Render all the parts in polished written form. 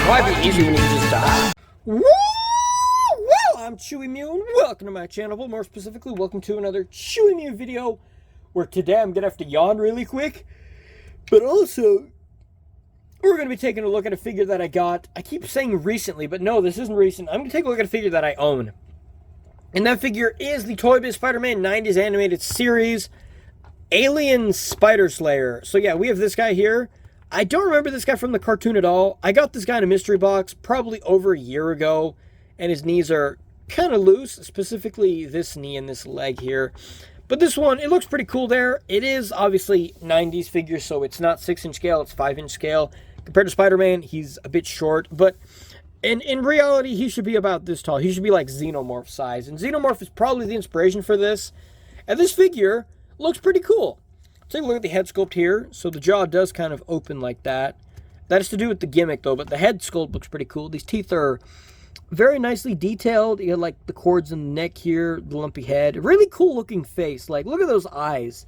Why be easy when you can just die? Woo! Well, I'm Chewy Mew, and welcome to my channel. But more specifically, welcome to another Chewy Mew video, where today I'm going to have to yawn really quick. But also, we're going to be taking a look at a figure that I got. I keep saying recently, but no, this isn't recent. I'm going to take a look at a figure that I own. And that figure is the ToyBiz SpiderMan 90s animated series, Alien Spider Slayer. So yeah, we have this guy here. I don't remember this guy from the cartoon at all. I got this guy in a mystery box probably over a year ago, and his knees are kind of loose, specifically this knee and this leg here. But this one, it looks pretty cool there. It is obviously 90s figure, so it's not 6-inch scale, it's 5-inch scale. Compared to Spider-Man, he's a bit short, but in reality, he should be about this tall. He should be like Xenomorph size, and Xenomorph is probably the inspiration for this. And this figure looks pretty cool. Take a look at the head sculpt here. So the jaw does kind of open like that. That is to do with the gimmick though, but the head sculpt looks pretty cool. These teeth are very nicely detailed. You got like the cords in the neck here, the lumpy head. Really cool looking face. Like, look at those eyes.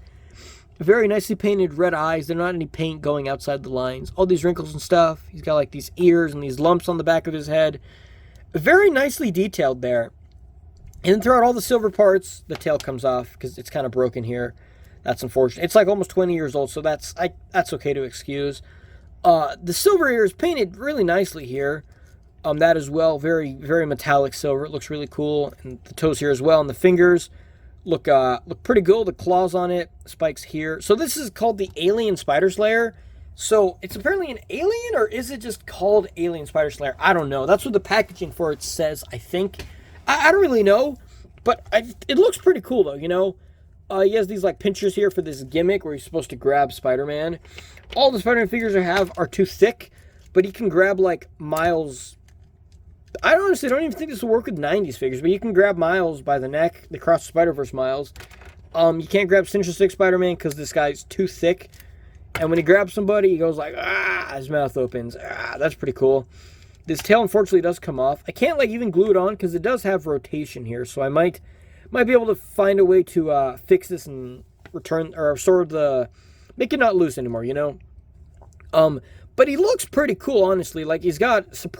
Very nicely painted red eyes. They're not any paint going outside the lines. All these wrinkles and stuff. He's got like these ears and these lumps on the back of his head. Very nicely detailed there. And then throughout all the silver parts, the tail comes off because it's kind of broken here. That's unfortunate. It's like almost 20 years old, so that's okay to excuse. The silver ear is painted really nicely here. That as well, very, very metallic silver. It looks really cool. And the toes here as well, and the fingers look pretty good. The claws on it, spikes here. So this is called the Alien Spider Slayer. So it's apparently an alien, or is it just called Alien Spider Slayer? I don't know. That's what the packaging for it says, I think. I don't really know, but it looks pretty cool though, you know. He has these like pinchers here for this gimmick where he's supposed to grab Spider-Man. All the Spider-Man figures I have are too thick, but he can grab like Miles. I honestly don't even think this will work with 90s figures, but you can grab Miles by the neck, the Cross the Spider-Verse Miles. You can't grab Sinister Six Spider-Man because this guy's too thick. And when he grabs somebody, he goes like, ah, his mouth opens. Ah, that's pretty cool. This tail unfortunately does come off. I can't like even glue it on because it does have rotation here, so I might be able to find a way to fix this and return, or sort of make it not loose anymore, you know? But he looks pretty cool, honestly. Like, he's got like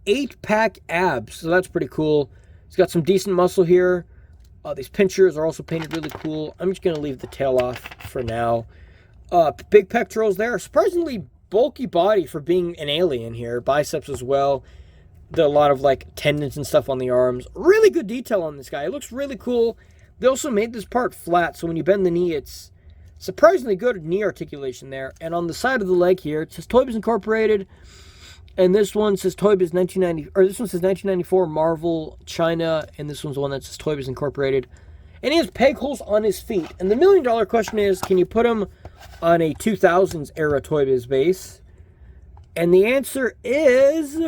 8-pack abs, so that's pretty cool. He's got some decent muscle here. These pinchers are also painted really cool. I'm just going to leave the tail off for now. Big pectorals there. Surprisingly bulky body for being an alien here. Biceps as well. A lot of like tendons and stuff on the arms. Really good detail on this guy. It looks really cool. They also made this part flat, so when you bend the knee, it's surprisingly good knee articulation there. And on the side of the leg here, it says ToyBiz Incorporated, and this one says ToyBiz 1990, or this one says 1994 Marvel China, and this one's the one that says ToyBiz Incorporated. And he has peg holes on his feet. And the million-dollar question is, can you put him on a 2000s era ToyBiz base? And the answer is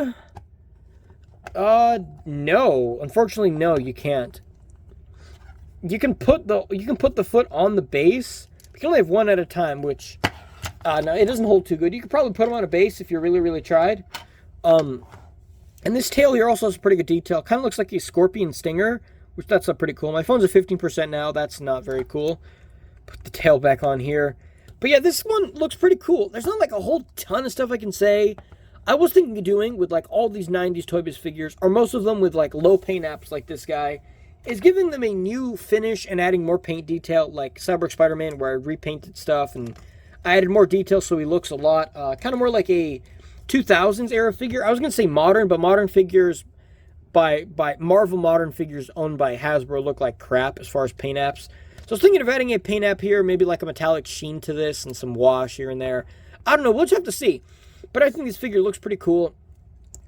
no. Unfortunately, no, you can't. You can put the foot on the base. You can only have one at a time, which no, it doesn't hold too good. You could probably put him on a base if you really, really tried. And this tail here also has pretty good detail. Kind of looks like a scorpion stinger, which that's pretty cool. My phone's at 15% now. That's not very cool. Put the tail back on here. But yeah, this one looks pretty cool. There's not like a whole ton of stuff I can say. I was thinking of doing with like all these 90s ToyBiz figures, or most of them with like low paint apps like this guy, is giving them a new finish and adding more paint detail, like Cyborg Spider-Man, where I repainted stuff and I added more detail so he looks a lot, kind of more like a 2000s era figure. I was going to say modern, but modern figures by Marvel modern figures owned by Hasbro look like crap as far as paint apps. So I was thinking of adding a paint app here, maybe like a metallic sheen to this and some wash here and there. I don't know, we'll just have to see. But I think this figure looks pretty cool.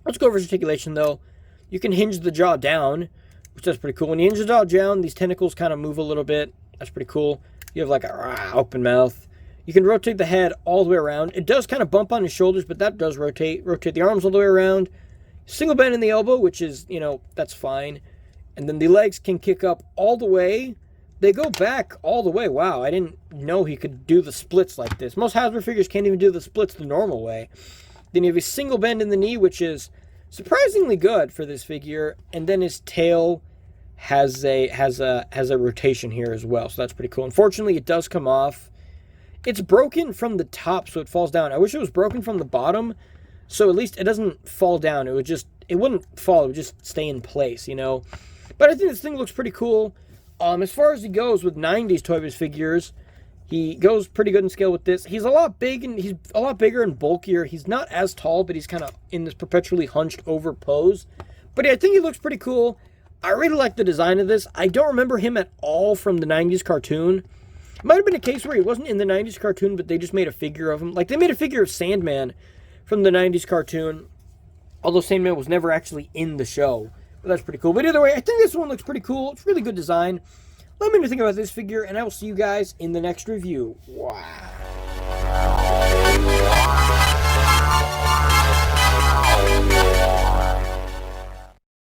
Let's go over his articulation, though. You can hinge the jaw down, which is pretty cool. When you hinge the jaw down, these tentacles kind of move a little bit. That's pretty cool. You have like a open mouth. You can rotate the head all the way around. It does kind of bump on his shoulders, but that does rotate. Rotate the arms all the way around. Single bend in the elbow, which is, you know, that's fine. And then the legs can kick up all the way. They go back all the way. Wow, I didn't know he could do the splits like this. Most Hasbro figures can't even do the splits the normal way. Then you have a single bend in the knee, which is surprisingly good for this figure. And then his tail has a rotation here as well, so that's pretty cool. Unfortunately, it does come off. It's broken from the top, so it falls down. I wish it was broken from the bottom, So at least it doesn't fall down. It wouldn't fall. It would just stay in place, you know. But I think this thing looks pretty cool. As far as he goes with 90s ToyBiz figures, he goes pretty good in scale with this. He's a lot bigger and bulkier. He's not as tall, but he's kind of in this perpetually hunched over pose. But yeah, I think he looks pretty cool. I really like the design of this. I don't remember him at all from the 90s cartoon. It might have been a case where he wasn't in the 90s cartoon, but they just made a figure of him. Like, they made a figure of Sandman from the 90s cartoon, although Sandman was never actually in the show. But that's pretty cool. But either way, I think this one looks pretty cool. It's really good design. Let me know what you think about this figure, and I will see you guys in the next review. Wow.